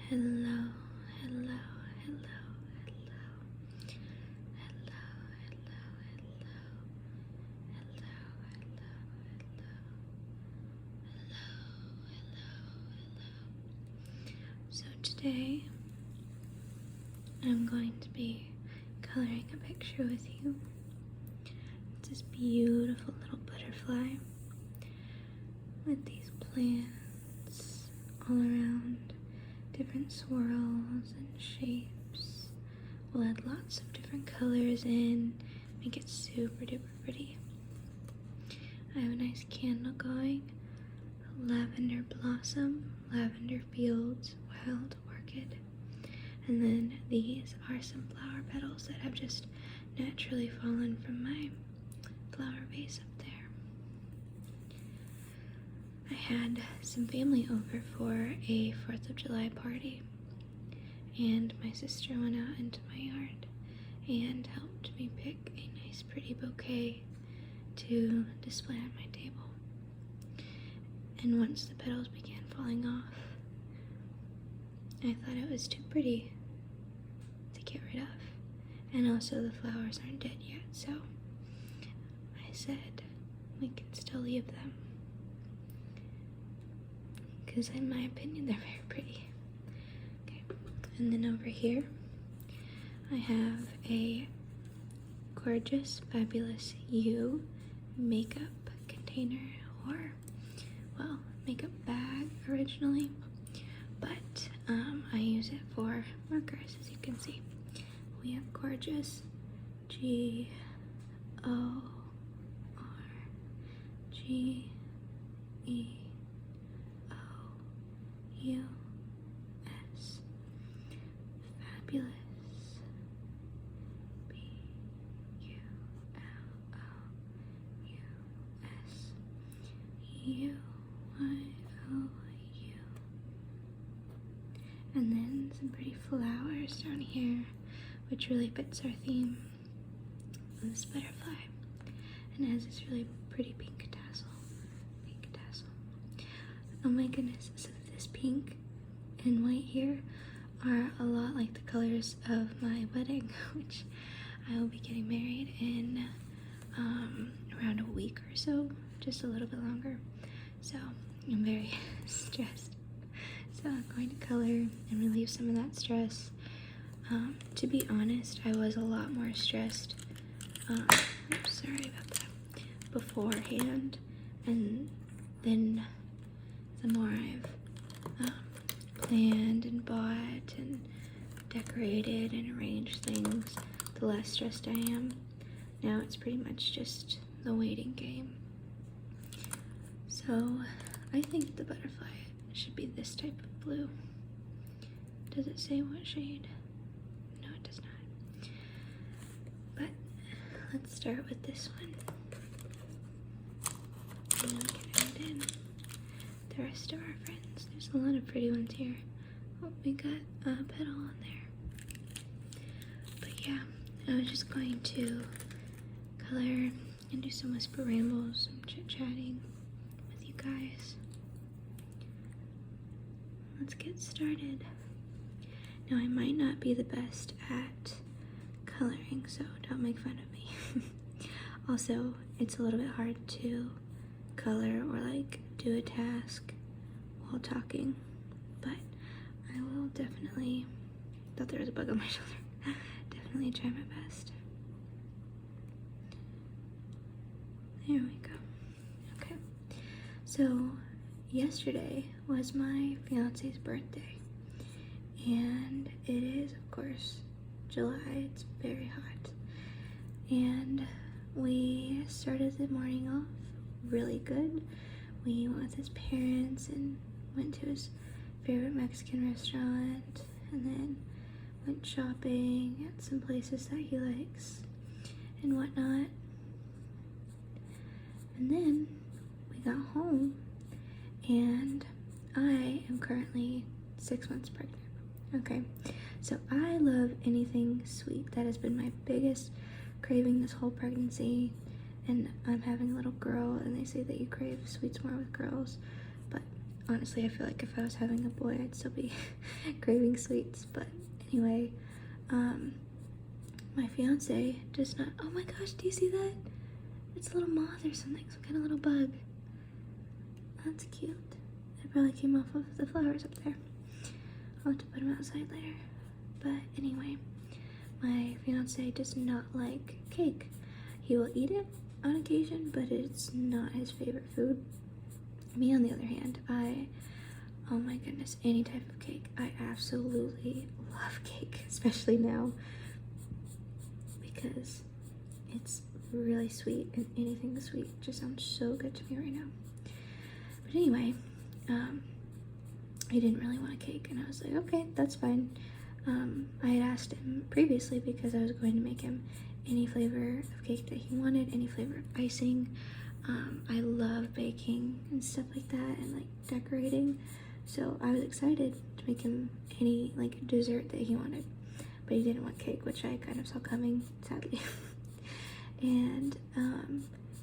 Hello, hello, hello, hello, hello, hello, hello, hello, hello, hello. So today I'm going to be coloring a picture with you. It's this beautiful little butterfly with these plants all around, different swirls and shapes. We'll add lots of different colors in, make it super duper pretty. I have a nice candle going, lavender blossom, lavender fields, wild orchid. And then these are some flower petals that have just naturally fallen from my flower vase up there. I had some family over for a 4th of July party, and my sister went out into my yard and helped me pick a nice pretty bouquet to display on my table. And once the petals began falling off, I thought it was too pretty to get rid of. And also the flowers aren't dead yet, so I said we can still leave them, because in my opinion they're very pretty. Okay, and then over here I have a gorgeous, fabulous You makeup container, or, well, makeup bag originally, but I use it for markers, as you can see. We have gorgeous GORGEous, fabulous, BULLOUS, and then some pretty flowers down here, which really fits our theme of this butterfly. And it has this really pretty pink tassel. Oh my goodness, so this pink and white here are a lot like the colors of my wedding, which I will be getting married in around a week or so, just a little bit longer. So I'm very stressed. So I'm going to color and relieve some of that stress. To be honest, I was a lot more stressed, sorry about that, beforehand, and then the more I've planned and bought and decorated and arranged things, the less stressed I am. Now it's pretty much just the waiting game. So I think the butterfly should be this type of blue. Does it say what shade? No, it does not. But let's start with this one, and then we can add in the rest of our friends. There's a lot of pretty ones here. Oh, we got a petal on there. But yeah, I was just going to color and do some whisper rambles, some chit-chatting with you guys. Let's get started. Now, I might not be the best at coloring, so don't make fun of me. Also, it's a little bit hard to color or like do a task while talking, but I will definitely, thought there was a bug on my shoulder, definitely try my best. There we go. Okay, so yesterday was my fiance's birthday, and it is, of course, July. It's very hot, and we started the morning off really good. We went with his parents and went to his favorite Mexican restaurant, and then went shopping at some places that he likes and whatnot. And then we got home, and I am currently 6 months pregnant. Okay, so I love anything sweet. That has been my biggest craving this whole pregnancy, and I'm having a little girl, and they say that you crave sweets more with girls, but honestly, I feel like if I was having a boy, I'd still be craving sweets. But anyway, my fiance does not. Oh my gosh, do you see that? It's a little moth or something, some kind of little bug. That's cute. It probably came off of the flowers up there. I'll have to put them outside later. But anyway, my fiance does not like cake. He will eat it on occasion, but it's not his favorite food. Me, on the other hand, oh my goodness, any type of cake. I absolutely love cake, especially now, because it's really sweet, and anything sweet just sounds so good to me right now. But anyway, he didn't really want a cake, and I was like, okay, that's fine. I had asked him previously because I was going to make him any flavor of cake that he wanted, any flavor of icing. I love baking and stuff like that, and like decorating, so I was excited to make him any like dessert that he wanted, but he didn't want cake, which I kind of saw coming, sadly. And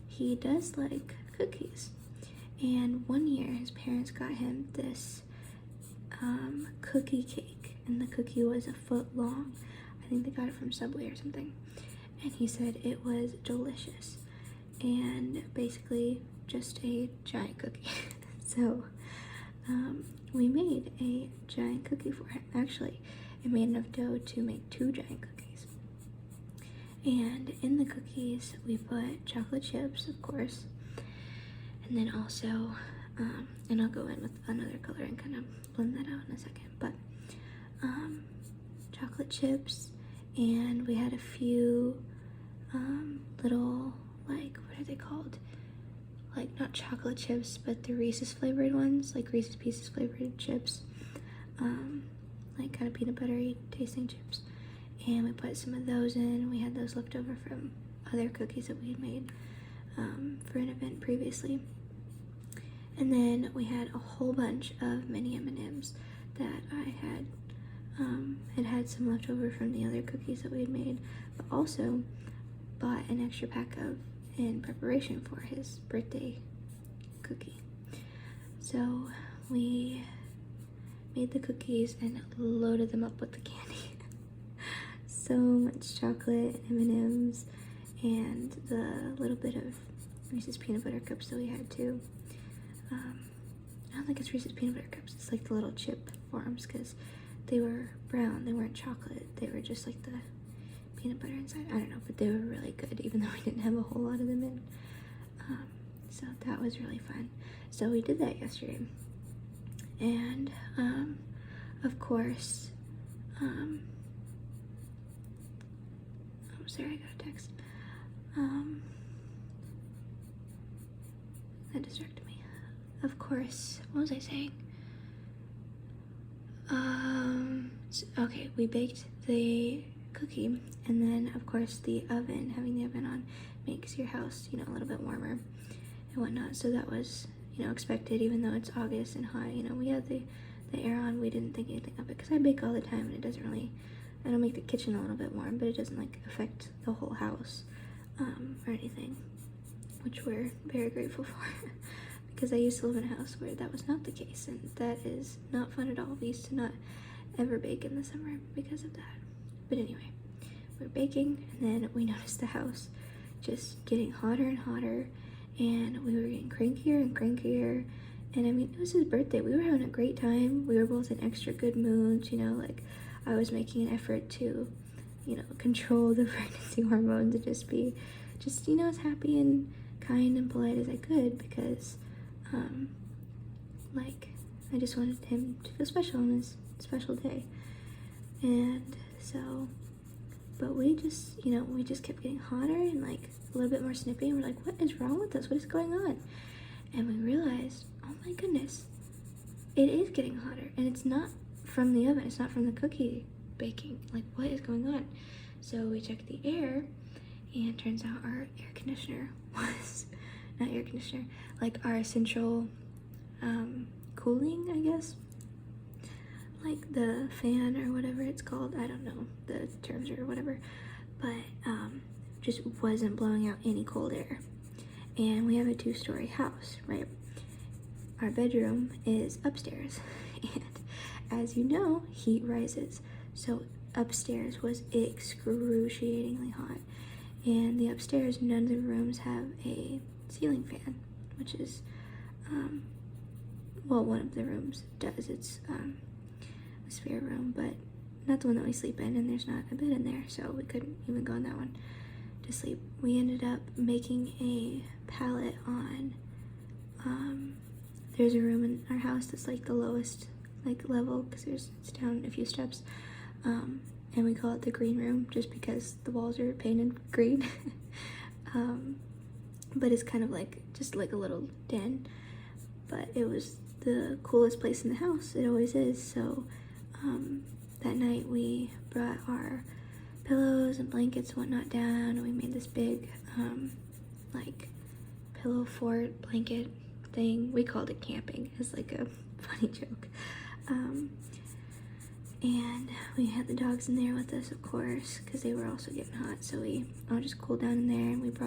he does like cookies, and one year his parents got him this cookie cake, and the cookie was a foot long. I think they got it from Subway or something, and he said it was delicious, and basically just a giant cookie. So we made a giant cookie for him. Actually, it made enough dough to make 2 giant cookies, and in the cookies we put chocolate chips, of course, and then also and I'll go in with another color and kind of blend that out in a second, but chocolate chips, and we had a few little, like, what are they called? Like, not chocolate chips, but the Reese's flavored ones, like Reese's Pieces flavored chips, like kind of peanut buttery tasting chips. And we put some of those in. We had those left over from other cookies that we had made for an event previously. And then we had a whole bunch of mini M&Ms that I had some left over from the other cookies that we had made, but also bought an extra pack of in preparation for his birthday cookie. So we made the cookies and loaded them up with the candy. So much chocolate, M&Ms, and the little bit of Reese's peanut butter cups that we had too. I don't think it's Reese's peanut butter cups, it's like the little chip forms, because they were brown, they weren't chocolate, they were just like the peanut butter inside. I don't know, but they were really good, even though we didn't have a whole lot of them in. So that was really fun. So we did that yesterday. And of course, oh, sorry, I got a text. That distracted me. Of course, what was I saying? Okay, we baked the cookie, and then of course having the oven on makes your house, a little bit warmer and whatnot. So that was, expected, even though it's August and hot. We had the air on. We didn't think anything of it because I bake all the time, and it doesn't really, I don't make the kitchen a little bit warm, but it doesn't like affect the whole house or anything, which we're very grateful for. Because I used to live in a house where that was not the case, and that is not fun at all. We used to not ever bake in the summer because of that. But anyway, we were baking, and then we noticed the house just getting hotter and hotter, and we were getting crankier and crankier. And I mean, it was his birthday. We were having a great time. We were both in extra good moods, like I was making an effort to, control the pregnancy hormones and just be, as happy and kind and polite as I could, because I just wanted him to feel special on his special day. And so, but we just kept getting hotter and like a little bit more snippy, and we're like, what is wrong with us? What is going on? And we realized, oh my goodness, it is getting hotter, and it's not from the oven, it's not from the cookie baking. Like, what is going on? So we checked the air, and turns out our air conditioner was, not air conditioner, like our central cooling, I guess, like the fan or whatever it's called, I don't know the terms or whatever, but just wasn't blowing out any cold air. And we have a 2-story house, right? our bedroom is upstairs, and as you know, heat rises. So upstairs was excruciatingly hot, and the upstairs, none of the rooms have a ceiling fan, which is, well, one of the rooms does. It's a spare room, but not the one that we sleep in, and there's not a bed in there, so we couldn't even go in that one to sleep. We ended up making a pallet on, there's a room in our house that's like the lowest like level, because it's down a few steps, and we call it the green room just because the walls are painted green. But it's kind of like just like a little den, but it was the coolest place in the house. It always is. So that night we brought our pillows and blankets and whatnot down, and we made this big like pillow fort blanket thing. We called it camping as like a funny joke. And we had the dogs in there with us, of course, because they were also getting hot, so we all just cooled down in there. And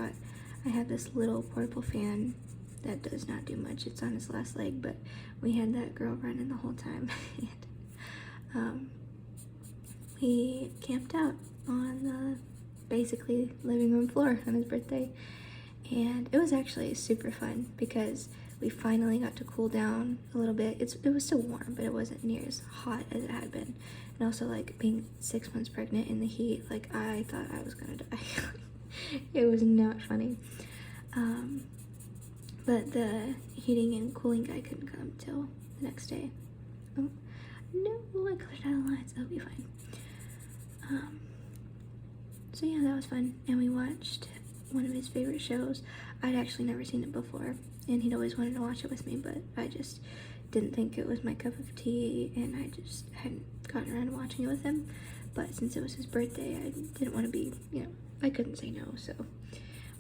I have this little portable fan that does not do much. It's on its last leg, but we had that girl running the whole time. And we camped out on the basically living room floor on his birthday, and it was actually super fun because we finally got to cool down a little bit. It was still warm, but it wasn't near as hot as it had been. And also, like, being 6 months pregnant in the heat, like, I thought I was gonna die. It was not funny. But the heating and cooling guy couldn't come till the next day. Oh, no, I cleared out the lines. It'll be fine. So yeah, that was fun. And we watched one of his favorite shows. I'd actually never seen it before, and he'd always wanted to watch it with me, but I just didn't think it was my cup of tea, and I just hadn't gotten around to watching it with him. But since it was his birthday, I didn't want to be, I couldn't say no, so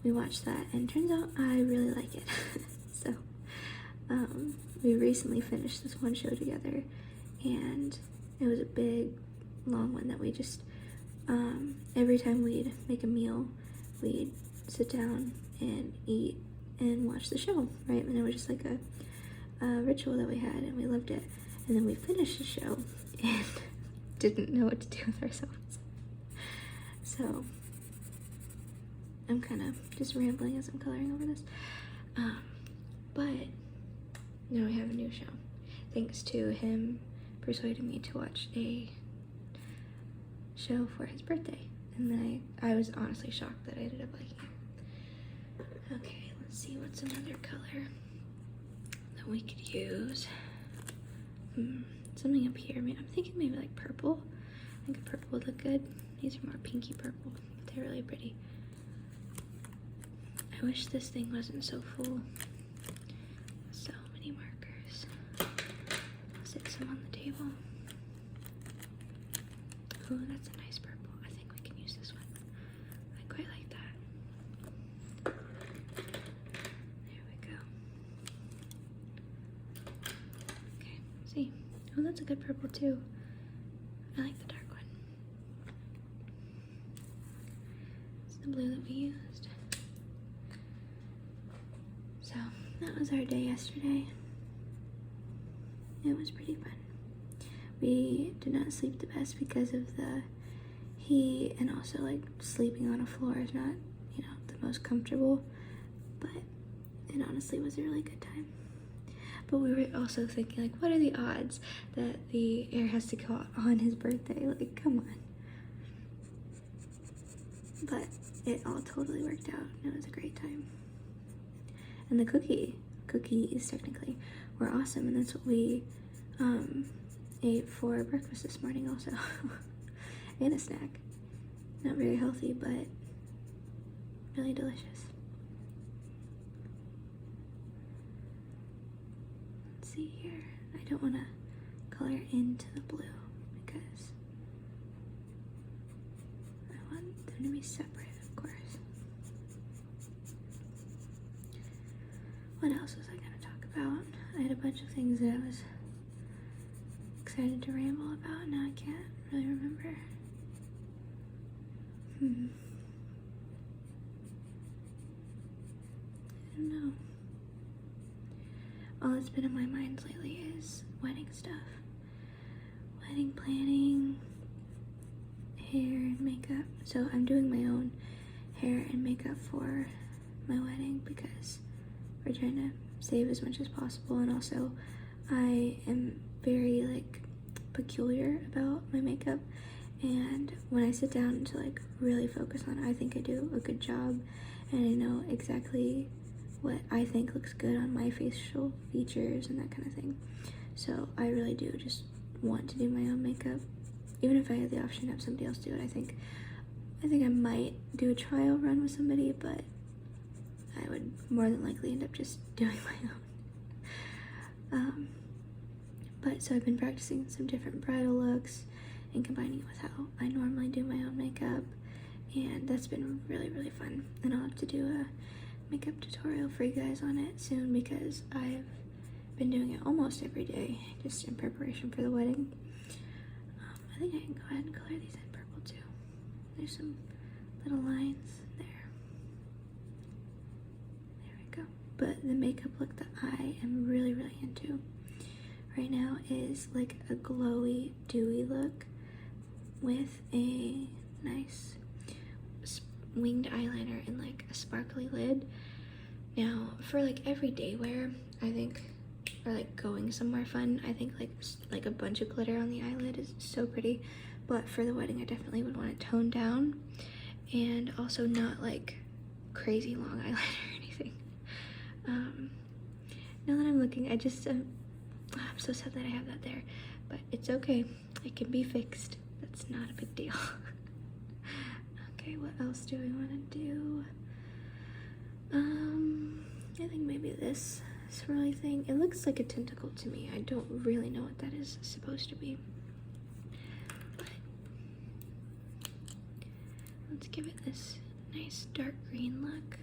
we watched that, and turns out I really like it. So we recently finished this one show together, and it was a big, long one that we just, every time we'd make a meal, we'd sit down and eat and watch the show, right? And it was just like a ritual that we had, and we loved it. And then we finished the show and didn't know what to do with ourselves. So I'm kind of just rambling as I'm coloring over this. But now we have a new show, thanks to him persuading me to watch a show for his birthday. And then I was honestly shocked that I ended up liking it. Okay, let's see what's another color that we could use. Something up here. I'm thinking maybe like purple. I think a purple would look good. These are more pinky purple, but they're really pretty. I wish this thing wasn't so full. So many markers. I'll stick some on the table. Oh, that's a nice purple. I think we can use this one. I quite like that. There we go. Okay, see. Oh, that's a good purple too. I like the dark one. It's the blue that we used. So, that was our day yesterday. It was pretty fun. We did not sleep the best because of the heat, and also like sleeping on a floor is not, the most comfortable, but it honestly was a really good time. But we were also thinking, like, what are the odds that the air has to go out on his birthday? Like, come on. But it all totally worked out. It was a great time. And the cookies technically were awesome, and that's what we ate for breakfast this morning also. And a snack. Not very healthy, but really delicious. Let's see here. I don't want to color into the blue because I want them to be separate, of course. What else was I going to talk about? I had a bunch of things that I was excited to ramble about. Now I can't really remember. I don't know. all that's been on my mind lately is wedding stuff. Wedding planning, hair and makeup. So I'm doing my own hair and makeup for my wedding because we're trying to save as much as possible, and also I am very like peculiar about my makeup, and when I sit down to like really focus on it, I think I do a good job, and I know exactly what I think looks good on my facial features and that kind of thing. So I really do just want to do my own makeup. Even if I had the option to have somebody else do it, I think I might do a trial run with somebody, but I would more than likely end up just doing my own. But so I've been practicing some different bridal looks and combining it with how I normally do my own makeup, and that's been really, really fun. And I'll have to do a makeup tutorial for you guys on it soon because I've been doing it almost every day just in preparation for the wedding. I think I can go ahead and color these in purple too. There's some little lines there. There we go. But the makeup look that I am really, really into right now is like a glowy, dewy look with a nice winged eyeliner and like a sparkly lid. Now, for like everyday wear, I think, or like going somewhere fun, I think like a bunch of glitter on the eyelid is so pretty. But for the wedding, I definitely would want to tone down and also not like crazy long eyeliner or anything. Now that I'm looking, I'm so sad that I have that there, but it's okay. It can be fixed. That's not a big deal. Okay, what else do we want to do? I think maybe this swirly thing. It looks like a tentacle to me. I don't really know what that is supposed to be. But let's give it this nice dark green look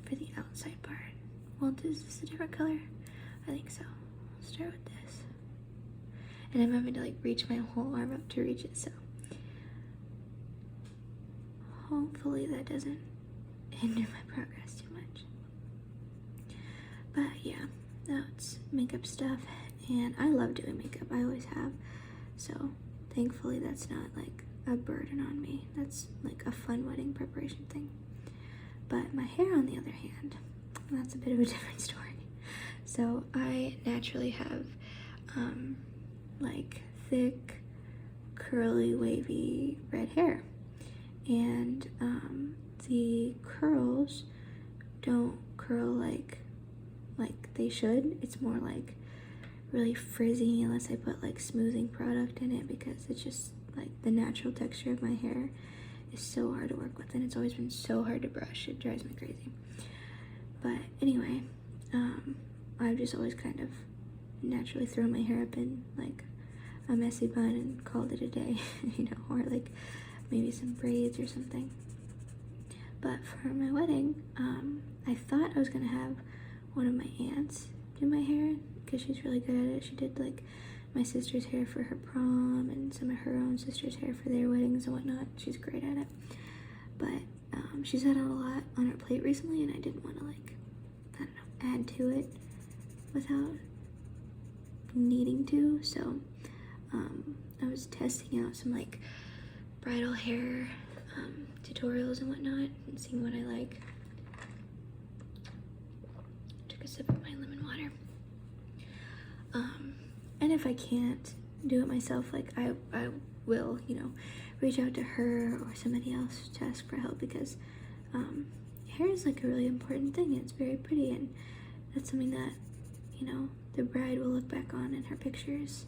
for the outside part. Well, is this a different color? I think so. I'll start with this. And I'm having to like reach my whole arm up to reach it, so hopefully that doesn't hinder my progress too much. But yeah, that's makeup stuff, and I love doing makeup. I always have, so thankfully that's not like a burden on me. That's like a fun wedding preparation thing. But my hair, on the other hand, that's a bit of a different story. So I naturally have like thick, curly, wavy red hair, and the curls don't curl like they should. It's more like really frizzy unless I put like smoothing product in it, because it's just like the natural texture of my hair is so hard to work with, and it's always been so hard to brush. It drives me crazy. But anyway, I've just always kind of naturally thrown my hair up in like a messy bun and called it a day, you know, or like maybe some braids or something. But for my wedding, I thought I was gonna have one of my aunts do my hair because she's really good at it. She did like my sister's hair for her prom and some of her own sister's hair for their weddings and whatnot. She's great at it. But she's had a lot on her plate recently, and I didn't want to like, I don't know, add to it without needing to. So I was testing out some like bridal hair tutorials and whatnot and seeing what I like. Took a sip of my lemon water. And if I can't do it myself, like I will, you know, reach out to her or somebody else to ask for help, because hair is like a really important thing. It's very pretty, and that's something that, you know, the bride will look back on in her pictures.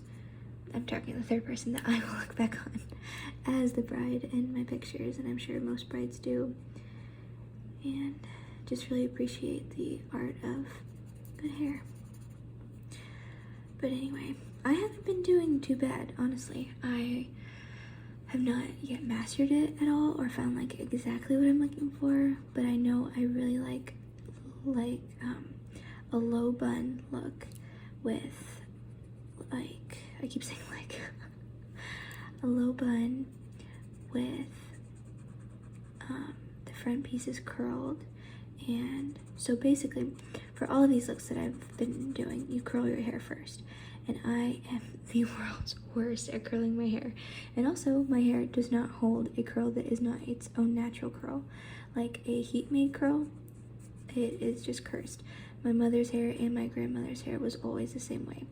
I'm talking the third person, that I will look back on as the bride in my pictures, and I'm sure most brides do. And just really appreciate the art of good hair. But anyway, I haven't been doing too bad, honestly. I have not yet mastered it at all or found like exactly what I'm looking for, but I know I really like a low bun look with like, I keep saying like a low bun with the front piece is curled. And so basically for all of these looks that I've been doing, you curl your hair first. And I am the world's worst at curling my hair. And also, my hair does not hold a curl that is not its own natural curl. Like a heat-made curl, it is just cursed. My mother's hair and my grandmother's hair was always the same way.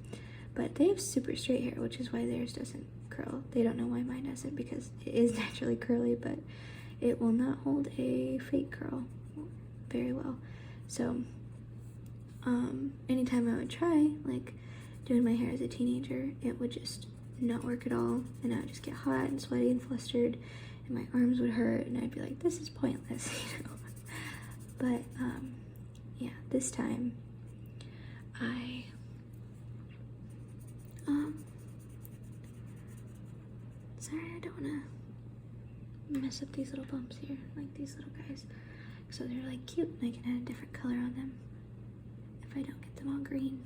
But they have super straight hair, which is why theirs doesn't curl. They don't know why mine doesn't, because it is naturally curly, but it will not hold a fake curl very well. So, anytime I would try, like, doing my hair as a teenager, it would just not work at all, and I would just get hot and sweaty and flustered, and my arms would hurt, and I'd be like, this is pointless, you know. But yeah, this time I sorry, I don't want to mess up these little bumps here, like these little guys, so they're like cute and I can add a different color on them if I don't get them all green.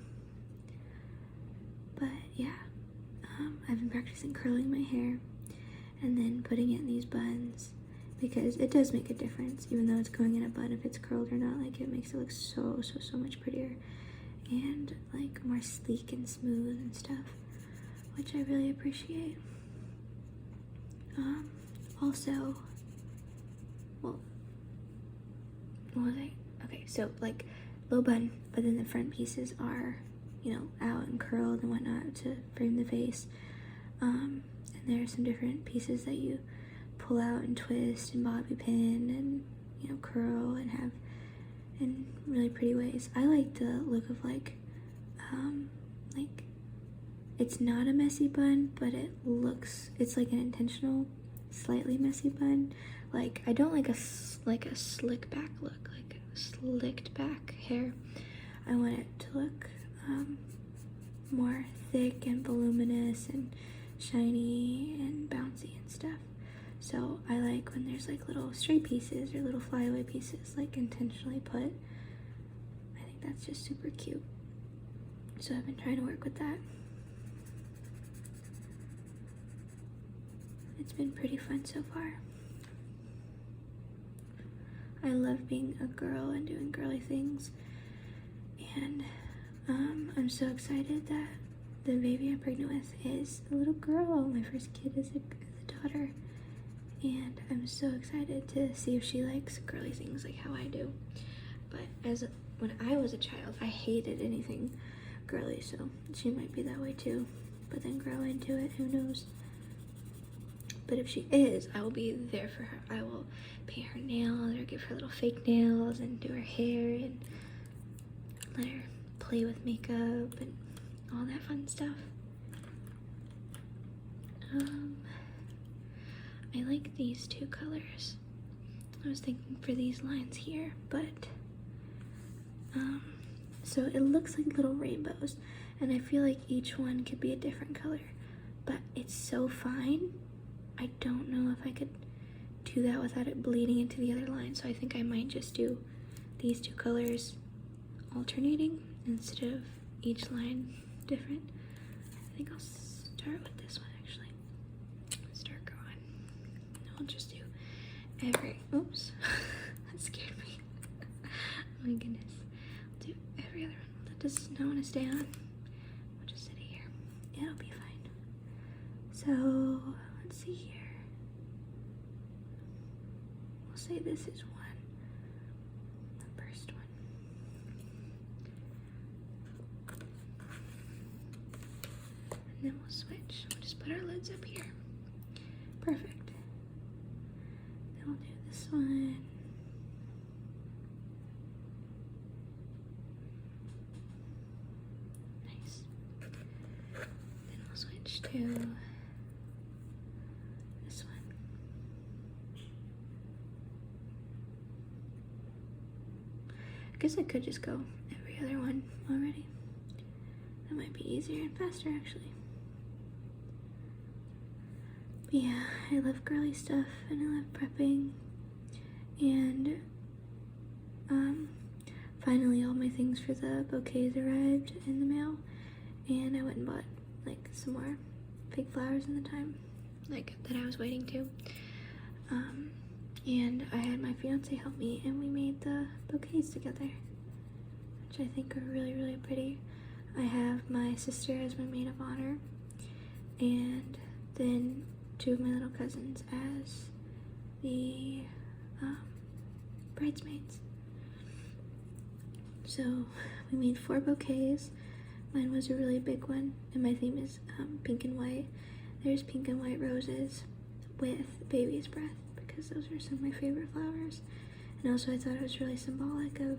But yeah, I've been practicing curling my hair and then putting it in these buns, because it does make a difference, even though it's going in a bun, if it's curled or not. Like, it makes it look so much prettier and like more sleek and smooth and stuff, which I really appreciate. Also, well, what was I? Okay, so like low bun, but then the front pieces are, you know, out and curled and whatnot to frame the face. And there are some different pieces that you pull out and twist and bobby pin and, you know, curl and have in really pretty ways. I like the look of like it's not a messy bun, but it's like an intentional slightly messy bun. Like, I don't like a slick back look, like slicked back hair. I want it to look more thick and voluminous and shiny and bouncy and stuff. So I like when there's like little stray pieces or little flyaway pieces like intentionally put. I think that's just super cute. So I've been trying to work with that. It's been pretty fun so far. I love being a girl and doing girly things. And I'm so excited that the baby I'm pregnant with is a little girl. My first kid is a daughter. And I'm so excited to see if she likes girly things like how I do. But when I was a child, I hated anything girly, so she might be that way too. But then grow into it, who knows? But if she is, I will be there for her. I will paint her nails or give her little fake nails and do her hair and let her play with makeup and all that fun stuff. I like these two colors. I was thinking for these lines here, but so it looks like little rainbows, and I feel like each one could be a different color, but it's so fine. I don't know if I could do that without it bleeding into the other line, so I think I might just do these two colors alternating instead of each line different. I think I'll start with this one actually. Start going. I'll just do oops, that scared me. Oh my goodness. I'll do every other one that does not want to stay on. We'll just sit here. It'll be fine. So let's see here. We'll say this is one. The first one. And then we'll switch. We'll just put our lids up here. Perfect. Then we'll do this one. Nice. Then we'll switch to this one. I guess I could just go every other one already. That might be easier and faster actually. But yeah, I love girly stuff and I love prepping. And finally all my things for the bouquets arrived in the mail, and I went and bought like some more fake flowers in the time like that I was waiting to. And I had my fiance help me and we made the bouquets together, which which I think are really, really pretty. I have my sister as my maid of honor, and then 2 of my little cousins as the bridesmaids. So we made 4 bouquets. Mine was a really big one, and my theme is pink and white. There's pink and white roses with baby's breath, because those are some of my favorite flowers. And also I thought it was really symbolic of,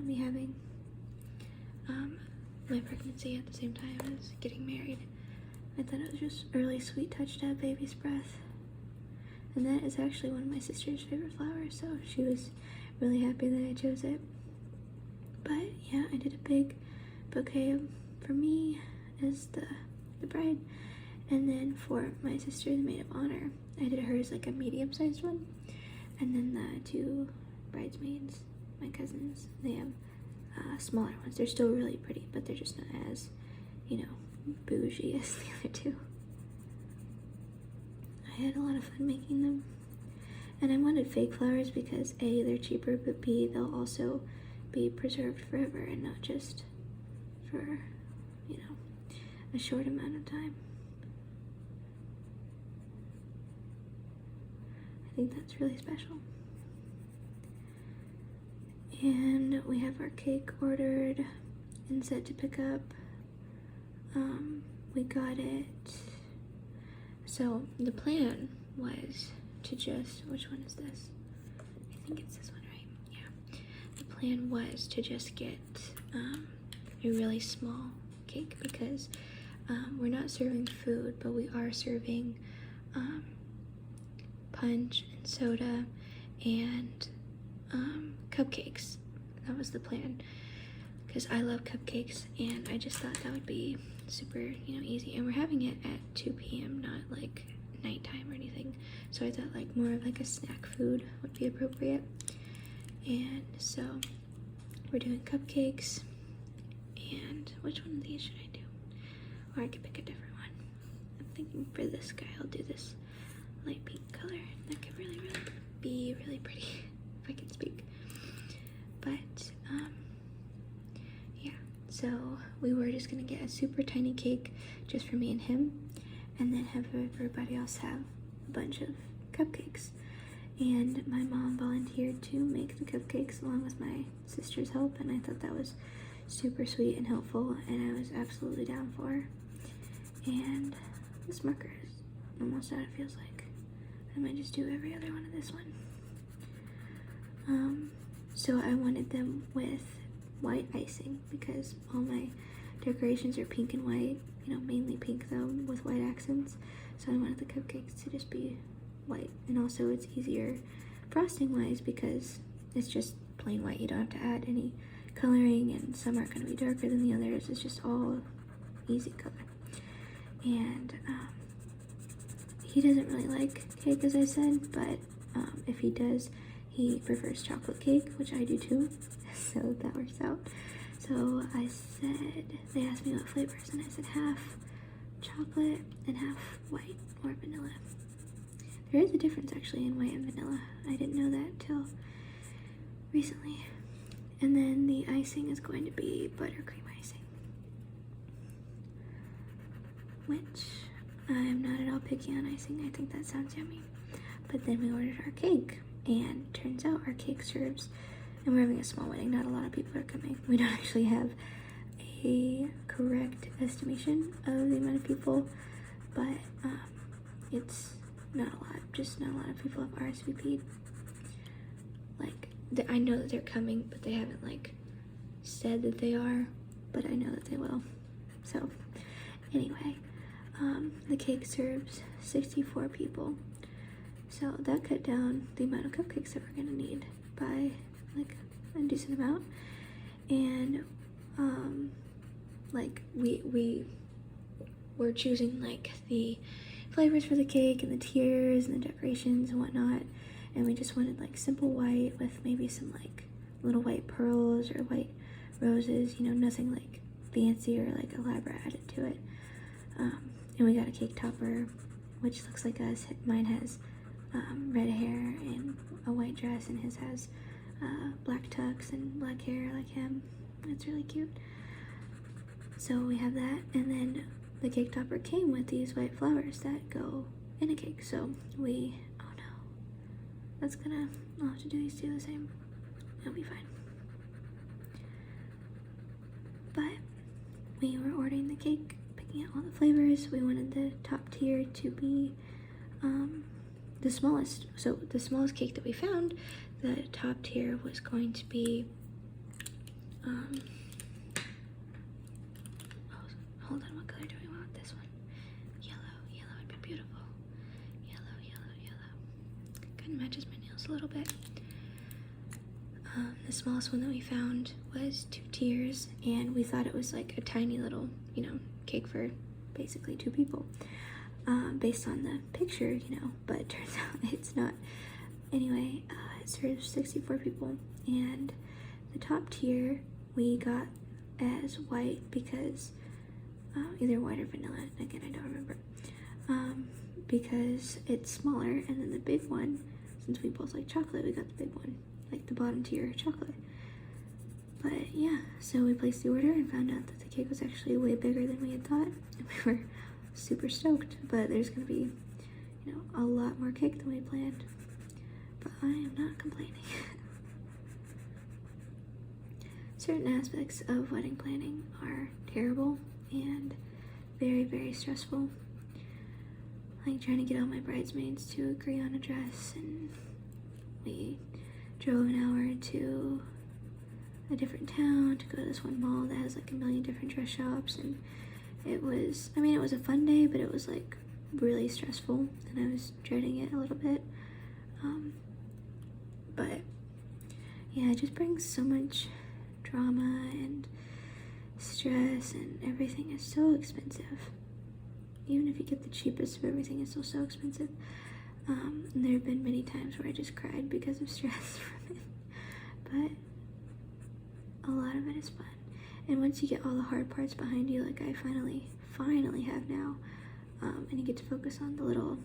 me having my pregnancy at the same time as getting married. I thought it was just a really sweet touch to have baby's breath. And that is actually one of my sister's favorite flowers, so she was really happy that I chose it. But yeah, I did a big bouquet for me as the bride, and then for my sister, the maid of honor, I did hers like a medium-sized one, and then the 2 bridesmaids, my cousins, they have smaller ones. They're still really pretty, but they're just not as, bougie as the other 2. I had a lot of fun making them, and I wanted fake flowers because A, they're cheaper, but B, they'll also be preserved forever and not just for, a short amount of time. I think that's really special. And we have our cake ordered and set to pick up. We got it. So the plan was to just, which one is this? I think it's this one, right? Yeah. The plan was to just get a really small cake, because we're not serving food, but we are serving punch and soda and cupcakes. That was the plan, because I love cupcakes, and I just thought that would be super, easy. And we're having it at 2 p.m., not like nighttime or anything. So I thought like more of like a snack food would be appropriate. And so we're doing cupcakes. And which one of these should I do? Or I could pick a different one. I'm thinking for this guy, I'll do this light pink color. That could really, really be really pretty if I can speak. But, yeah. So we were just gonna get a super tiny cake just for me and him, and then have everybody else have a bunch of cupcakes. And my mom volunteered to make the cupcakes along with my sister's help, and I thought that was super sweet and helpful, and I was absolutely down for her. And this marker is almost out, it feels like. I might just do every other one of this one. So I wanted them with white icing, because all my decorations are pink and white, mainly pink though, with white accents. So I wanted the cupcakes to just be white, and also it's easier frosting wise because it's just plain white. You don't have to add any coloring, and some are going to be darker than the others. It's just all easy color. And he doesn't really like cake, as I said, but if he does, he prefers chocolate cake, which I do too, so that works out. So I said, they asked me what flavors, and I said half chocolate and half white or vanilla. There is a difference actually in white and vanilla. I didn't know that till recently. And then the icing is going to be buttercream icing, which I'm not at all picky on icing. I think that sounds yummy. But then we ordered our cake, and turns out our cake serves, and we're having a small wedding, not a lot of people are coming. We don't actually have a correct estimation of the amount of people, but it's not a lot, just not a lot of people have RSVP'd. Like, I know that they're coming, but they haven't like said that they are, but I know that they will. So anyway, the cake serves 64 people. So that cut down the amount of cupcakes that we're gonna need by like a decent amount. And like we were choosing like the flavors for the cake and the tiers and the decorations and whatnot, and we just wanted like simple white with maybe some like little white pearls or white roses, nothing like fancy or like elaborate added to it. And we got a cake topper, which looks like us. Mine has red hair and a white dress, and his has black tux and black hair like him. It's really cute. So we have that, and then the cake topper came with these white flowers that go in a cake. So we, oh no, I'll have to do these two the same. It'll be fine. But we were ordering the cake, picking out all the flavors. We wanted the top tier to be the smallest. So the smallest cake that we found, the top tier was going to be hold on, what color do we want this one? Yellow would be beautiful. Yellow. Kind of matches my nails a little bit. The smallest one that we found was 2 tiers, and we thought it was like a tiny little, cake for basically 2 people, based on the picture, but it turns out it's not. Anyway, it serves 64 people, and the top tier we got as white because either white or vanilla, again I don't remember, because it's smaller, and then the big one, since we both like chocolate, we got the big one, like the bottom tier chocolate. But yeah, so we placed the order and found out that the cake was actually way bigger than we had thought, and we were super stoked. But there's gonna be, a lot more cake than we planned, but I am not complaining. Certain aspects of wedding planning are terrible and very, very stressful. Like trying to get all my bridesmaids to agree on a dress, and we drove an hour to a different town to go to this one mall that has like a million different dress shops, and it was a fun day, but it was like really stressful, and I was dreading it a little bit. But yeah, it just brings so much drama and stress, and everything is so expensive. Even if you get the cheapest of everything, it's still so expensive. And there have been many times where I just cried because of stress from it. But a lot of it is fun. And once you get all the hard parts behind you, like I finally have now, and you get to focus on the little,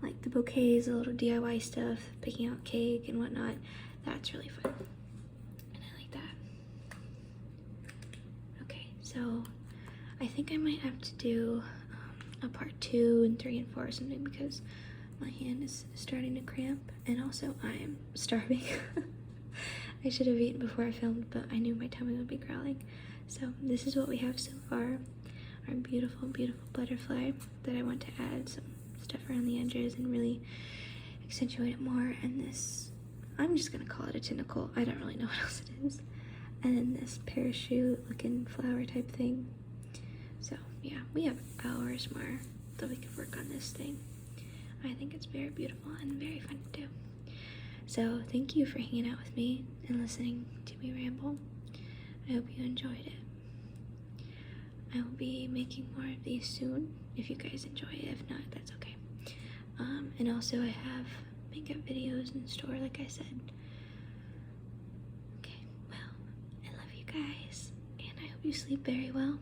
like the bouquets, the little DIY stuff, picking out cake and whatnot, that's really fun. And I like that. Okay, so I think I might have to do a part 2 and 3 and 4 or something, because my hand is starting to cramp, and also I am starving. I should have eaten before I filmed, but I knew my tummy would be growling. So this is what we have so far. Our beautiful, beautiful butterfly that I want to add some stuff around the edges and really accentuate it more. And this, I'm just gonna call it a tentacle. I don't really know what else it is. And then this parachute looking flower type thing. So yeah, we have hours more that we could work on this thing. I think it's very beautiful and very fun to do. So thank you for hanging out with me and listening to me ramble. I hope you enjoyed it. I will be making more of these soon if you guys enjoy it. If not, that's okay. And also I have makeup videos in store, like I said. Okay, well, I love you guys, and I hope you sleep very well.